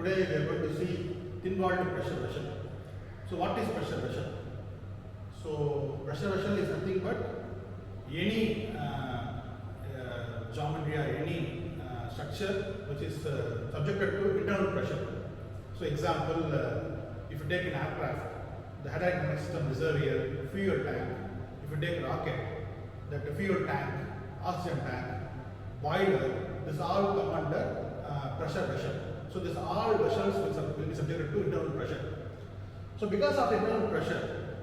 today we are going to see thin-walled pressure vessel. So what is pressure vessel? So pressure vessel is nothing but any geometry or any structure which is subjected to internal pressure. So example, if you take an aircraft, the hydraulic system reservoir, fuel tank. If you take a rocket, that fuel tank, oxygen tank, boiler, this all come under pressure vessel. So this all vessels will be subjected to internal pressure. So because of the internal pressure,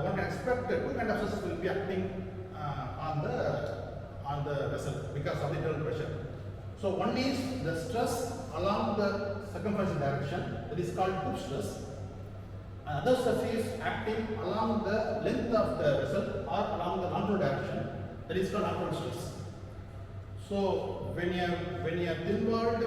one can expect two kind of stresses will be acting on the vessel because of the internal pressure. So one is the stress along the circumferential direction, that is called tube stress. Another stress is acting along the length of the vessel or along the longitudinal direction, that is called longitudinal stress. So when a thin-walled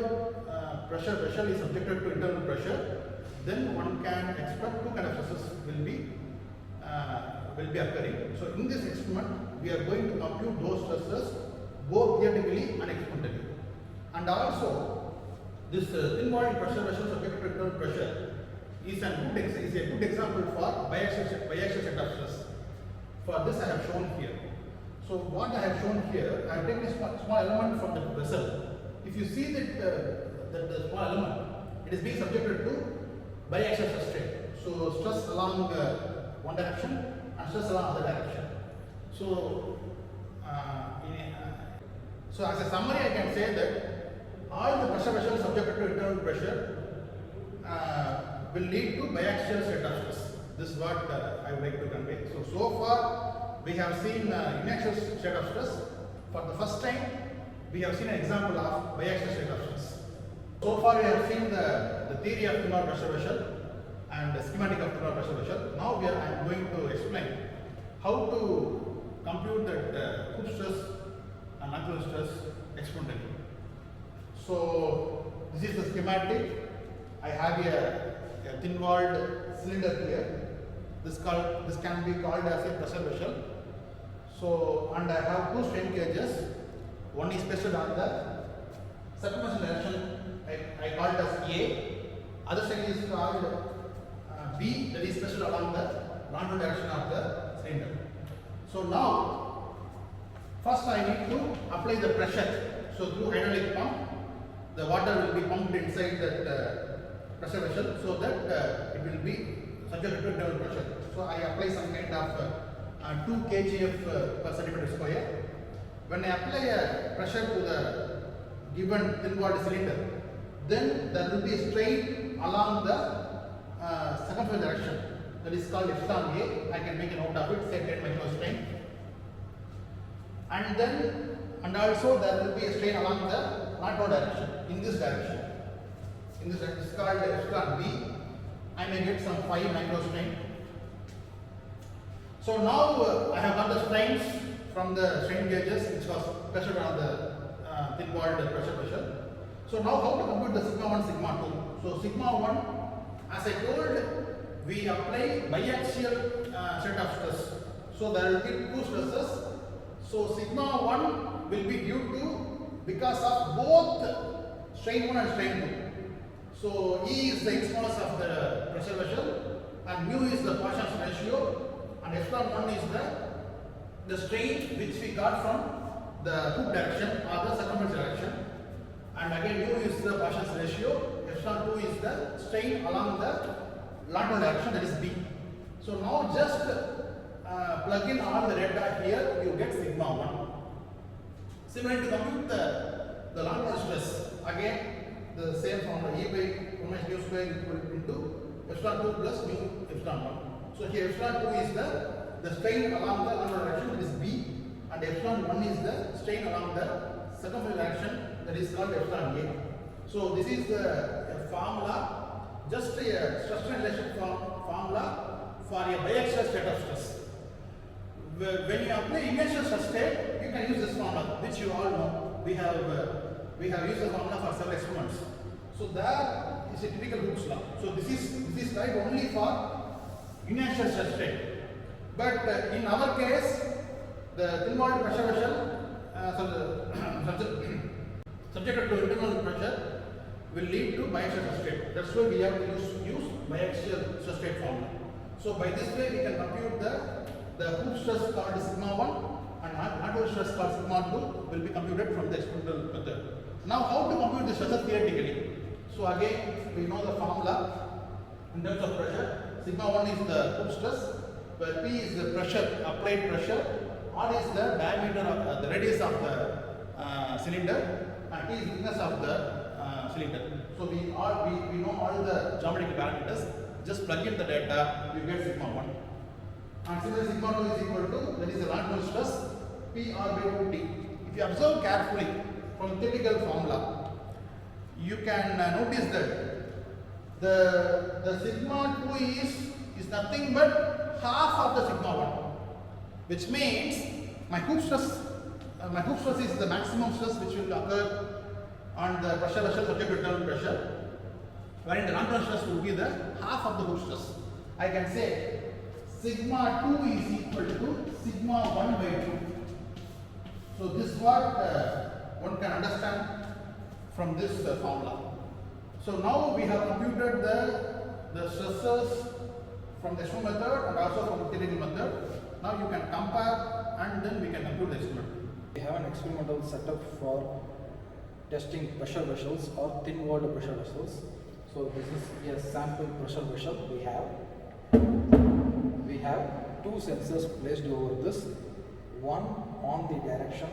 pressure vessel is subjected to internal pressure, then one can expect two kind of stresses will be occurring. So in this experiment, we are going to compute those stresses both theoretically and experimentally. And also, this thin-walled pressure vessel subjected to internal pressure is a good example for biaxial set of stress. For this I have shown here. So what I have shown here, I have taken a small element from the vessel. If you see that the small element, it is being subjected to biaxial stress strain. So stress along one direction and stress along other direction. So, so as a summary, I can say that all the pressure vessels subjected to internal pressure will lead to biaxial state of stress. This is what I would like to convey. So far we have seen inaxial state of stress. For the first time, we have seen an example of biaxial state of stress. So far we have seen the theory of thin-walled pressure vessel and the schematic of thin-walled pressure vessel. Now I am going to explain how to compute that tube stress and longitudinal stress experimentally. So this is the schematic. I have a thin-walled cylinder here. This can be called as a pressure vessel. So, and I have two strain gauges. One is placed on the circumferential direction. I call it as A. Other side is called B, that is placed along the longitudinal direction of the cylinder. So now, first I need to apply the pressure. So through hydraulic pump, the water will be pumped inside that pressure vessel so that it will be subjected to internal pressure. So I apply some kind of 2 kgf per centimeter square. When I apply a pressure to the given thin-walled cylinder, then there will be a strain along the circumferential direction, that is called epsilon A. I can make a note of it, say 10 microstrain. And also there will be a strain along the longitudinal direction, in this direction. In this direction, it is called epsilon B. I may get some 5 microstrain. So now I have got the strains from the strain gauges which was pressured on the thin-walled pressure vessel. So now how to compute the sigma 1, sigma 2? So sigma 1, as I told, we apply biaxial set of stress. So there will be two stresses. So sigma 1 will be due to because of both strain 1 and strain 2. So E is the Young's of the pressure vessel and mu is the Poisson's ratio and epsilon 1 is the strain which we got from the tube direction or the circumferential direction, and again mu is the Poisson's ratio, epsilon 2 is the strain along the longitudinal direction, that is B. So now just plug in all the data here, you get sigma 1. Similarly, to compute the longitudinal stress, again the same formula, E by 1 minus mu square into epsilon 2 plus mu epsilon 1. So here epsilon 2 is the strain along the longitudinal direction, that is B, and epsilon 1 is the strain along the circumferential direction, that is called epsilon A. So this is a formula, just a stress strain relation formula for a biaxial state of stress. When you apply inertial stress state, you can use this formula, which you all know. We have used the formula for several experiments. So there is a typical Hooke's law. So this is right only for inertial stress state. But in our case, the thin-walled pressure vessel subjected to internal pressure, will lead to biaxial substrate. That's why we have to use biaxial substrate formula. So by this way we can compute the hoop stress called sigma 1 and anatomic stress called sigma 2 will be computed from the experimental method. Now how to compute the stresses theoretically? So again we know the formula in terms of pressure. Sigma 1 is the hoop stress, where P is the pressure, applied pressure, R is the diameter of the radius of the cylinder, and T is the thickness of the cylinder. So we know all the geometrical parameters. Just plug in the data, you get sigma 1. And similarly, sigma 2 is equal to, that is the longitudinal stress, PR by 2T. If you observe carefully from the typical formula, you can notice that the sigma 2 is nothing but half of the sigma 1, which means my hoop stress is the maximum stress which will occur on the pressure vessel subject to internal pressure, wherein the longitudinal stress will be the half of the hoop stress. I can say sigma 2 is equal to sigma 1 by 2. So this is what one can understand from this formula. So now we have computed the stresses from the experimental method and also from the theoretical method. Now you can compare and then we can compute the experiment. We have an experimental setup for testing pressure vessels or thin walled pressure vessels. So this is a sample pressure vessel we have two sensors placed over this, one on the direction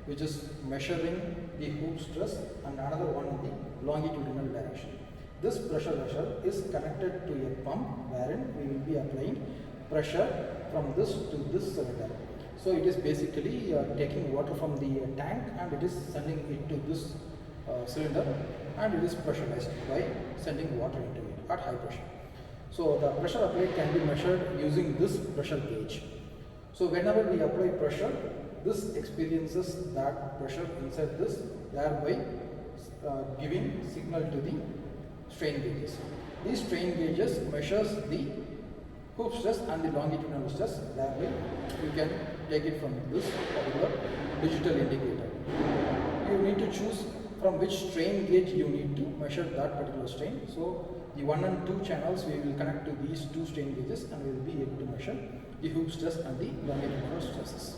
which is measuring the hoop stress and another one in the longitudinal direction. This pressure vessel is connected to a pump wherein we will be applying pressure from this to this cylinder. So it is basically taking water from the tank and it is sending it to this cylinder, and it is pressurized by sending water into it at high pressure. So the pressure applied can be measured using this pressure gauge. So whenever we apply pressure, this experiences that pressure inside this, thereby giving signal to the strain gauges. These strain gauges measures the hoop stress and the longitudinal stress, thereby you can take it from this particular digital indicator. You need to choose from which strain gauge you need to measure that particular strain. So the 1 and 2 channels we will connect to these two strain gauges and we will be able to measure the hoop stress and the longitudinal stresses.